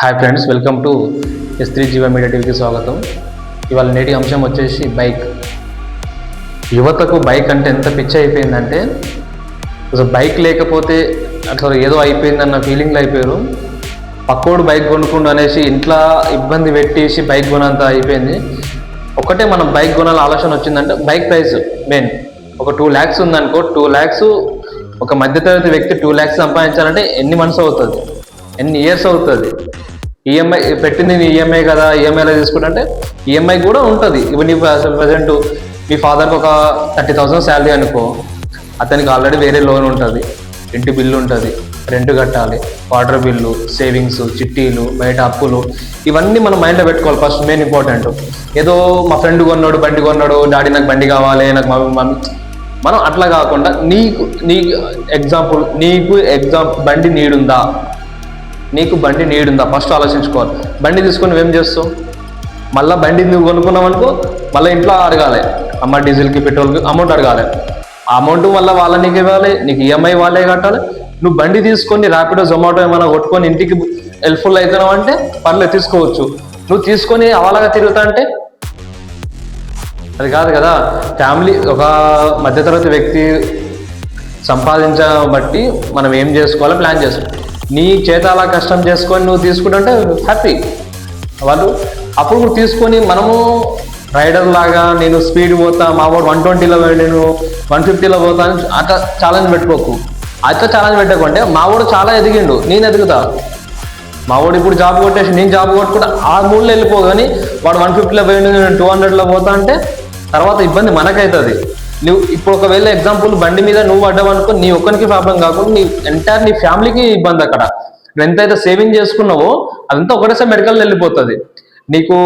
Hi friends, welcome to S3 Jeeva media టీవీకి స్వాగతం. ఇవాళ నేటి అంశం వచ్చేసి బైక్. యువతకు బైక్ అంటే ఎంత పిచ్చి అయిపోయిందంటే అసలు బైక్ లేకపోతే అసలు ఏదో అయిపోయిందన్న ఫీలింగ్లో అయిపోయారు. పక్కోడు బైక్ కొనుక్కుండు అనేసి ఇంట్లో ఇబ్బంది పెట్టేసి బైక్ కొనంత అయిపోయింది. ఒకటే మనం బైక్ కొనాలి ఆలోచన వచ్చిందంటే బైక్ ప్రైస్ మెయిన్. ఒక 2 lakhs ఉందనుకో, 2 lakhs ఒక మధ్యతరగతి వ్యక్తి 2 lakhs సంపాదించాలంటే ఎన్ని మంత్స్ అవుతుంది, ఎన్ని ఇయర్స్ అవుతుంది? ఈఎంఐ పెట్టింది ఈఎంఐ కదా, ఈఎంఐలో తీసుకుంటే ఈఎంఐ కూడా ఉంటుంది. ఇప్పుడు నీ ప్రజెంట్ మీ ఫాదర్కి ఒక 30,000 శాలరీ అనుకో, అతనికి ఆల్రెడీ వేరే లోన్ ఉంటుంది, ఇంటి బిల్లు ఉంటుంది, రెంట్ కట్టాలి, వాటర్ బిల్లు, సేవింగ్స్, చిట్టీలు, బయట అప్పులు, ఇవన్నీ మనం మైండ్లో పెట్టుకోవాలి. First main important. ఏదో మా ఫ్రెండ్ కొన్నాడు, బండి కొన్నాడు, డాడీ నాకు బండి కావాలి, నాకు మమ్మీ మనం అట్లా కాకుండా నీకు బండి నీడుందా, నీకు బండి నీడుందా ఫస్ట్ ఆలోచించుకోవాలి. బండి తీసుకొని నువ్వేం చేస్తావు? మళ్ళీ బండి నువ్వు కొనుక్కున్నావు అనుకో, మళ్ళీ ఇంట్లో అడగాలి, అమ్మ డీజిల్కి పెట్రోల్కి అమౌంట్ అడగాలి. ఆ అమౌంట్ వల్ల వాళ్ళ నీకు ఇవ్వాలి, నీకు ఈఎంఐ వాళ్ళే కట్టాలి. నువ్వు బండి తీసుకొని ర్యాపిడో, జొమాటో ఏమైనా కొట్టుకొని ఇంటికి హెల్ప్ఫుల్ అవుతున్నావు అంటే పర్లేదు, తీసుకోవచ్చు. నువ్వు తీసుకొని అవలాగా తిరుగుతా అంటే అది కాదు కదా. ఫ్యామిలీ, ఒక మధ్యతరగతి వ్యక్తి సంపాదించబట్టి మనం ఏం చేసుకోవాలో ప్లాన్ చేసుకోవాలి. నీ చేత అలా కష్టం చేసుకొని నువ్వు తీసుకుంటుంటే హ్యాపీ వాళ్ళు. అప్పుడు నువ్వు తీసుకొని మనము రైడర్ లాగా నేను స్పీడ్ పోతా, మా వాడు 120లో నేను 150లో పోతా అని అట్లా ఛాలెంజ్ పెట్టుకోకు. అట్లా ఛాలెంజ్ పెట్టకుంటే మా వాడు చాలా ఎదిగిండు, నేను ఎదుగుతా. మా వాడు ఇప్పుడు జాబ్ కొట్టేసి నేను జాబ్ కొట్టుకుంటా ఆ మూడులో వెళ్ళిపో. కానీ వాడు 150లో పోయిండు, నేను 200లో పోతా అంటే తర్వాత ఇబ్బంది మనకైతుంది. నువ్వు ఇప్పుడు ఒకవేళ ఎగ్జాంపుల్ బండి మీద నువ్వు పడ్డావనుకో, నీ ఒక్కరికి ప్రాబ్లం కాకుండా నీ ఫ్యామిలీకి ఇబ్బంది. అక్కడ నువ్వు ఎంతైతే సేవింగ్ చేసుకున్నావో అదంతా ఒకటేసారి మెడికల్ వెళ్ళిపోతుంది. నీకు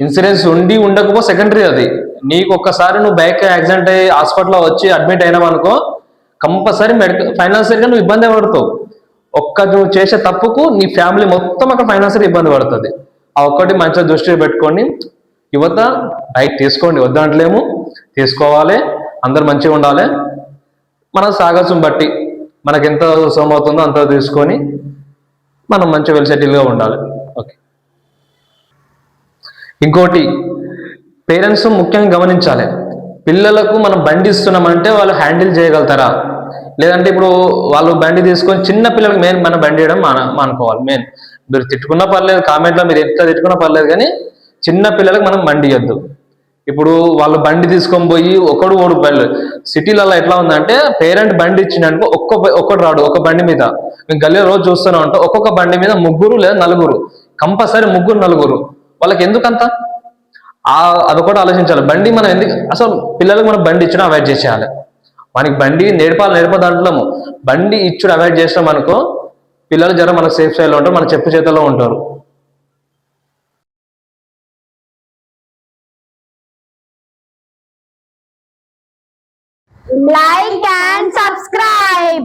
ఇన్సూరెన్స్ ఉండి ఉండకపో సెకండరీ అది. నీకు ఒక్కసారి నువ్వు బైక్ యాక్సిడెంట్ అయ్యి హాస్పిటల్లో వచ్చి అడ్మిట్ అయినావనుకో, కంపల్సరీ ఫైనాన్షియల్గా నువ్వు ఇబ్బంది పడతావు. నువ్వు చేసే తప్పుకు నీ ఫ్యామిలీ మొత్తం అక్కడ ఫైనాన్షియల్ ఇబ్బంది పడుతుంది. ఆ ఒక్కటి మంచిగా దృష్టి పెట్టుకొని యువత బైక్ తీసుకోండి, వద్దంటలేము, తీసుకోవాలి. అందరు మంచిగా ఉండాలి. మన సాగసం బట్టి మనకి ఎంత అవసరం అవుతుందో అంత తీసుకొని మనం మంచిగా వెల్ సెటిల్గా ఉండాలి. ఓకే. ఇంకోటి పేరెంట్స్ ముఖ్యంగా గమనించాలి. పిల్లలకు మనం బండి ఇస్తున్నామంటే వాళ్ళు హ్యాండిల్ చేయగలుగుతారా, లేదంటే ఇప్పుడు వాళ్ళు బండి తీసుకొని చిన్న పిల్లలకు మెయిన్ మనం బండి వేయడం మానుకోవాలి. మెయిన్ మీరు తిట్టుకున్నా పర్లేదు, కామెంట్లో మీరు ఎంత తిట్టుకున్నా పర్లేదు, కానీ చిన్న పిల్లలకు మనం బండి ఇవ్వద్దు. ఇప్పుడు వాళ్ళు బండి తీసుకొని పోయి ఓడు బళ్ళు సిటీలలో ఎట్లా ఉందంటే, పేరెంట్ బండి ఇచ్చిననుకో ఒక్కడు రాడు ఒక బండి మీద. మేము గల్లీలో రోజు చూస్తున్నాం అంటే ఒక్కొక్క బండి మీద 3 లేదా 4, కంపల్సరీ 3, 4. వాళ్ళకి ఎందుకంత? అదొకటి ఆలోచించాలి. బండి మనం ఎందుకు అసలు పిల్లలకు మనం బండి ఇచ్చడం అవాయిడ్ చేసేయాలి. మనకి బండి నేర్పదంటలేము, బండి ఇచ్చుడు అవాయిడ్ చేసినాం అనుకో, పిల్లలు జర మనకు సేఫ్ సైడ్లో ఉంటారు, మన చెప్పు చేతుల్లో ఉంటారు. Like and subscribe.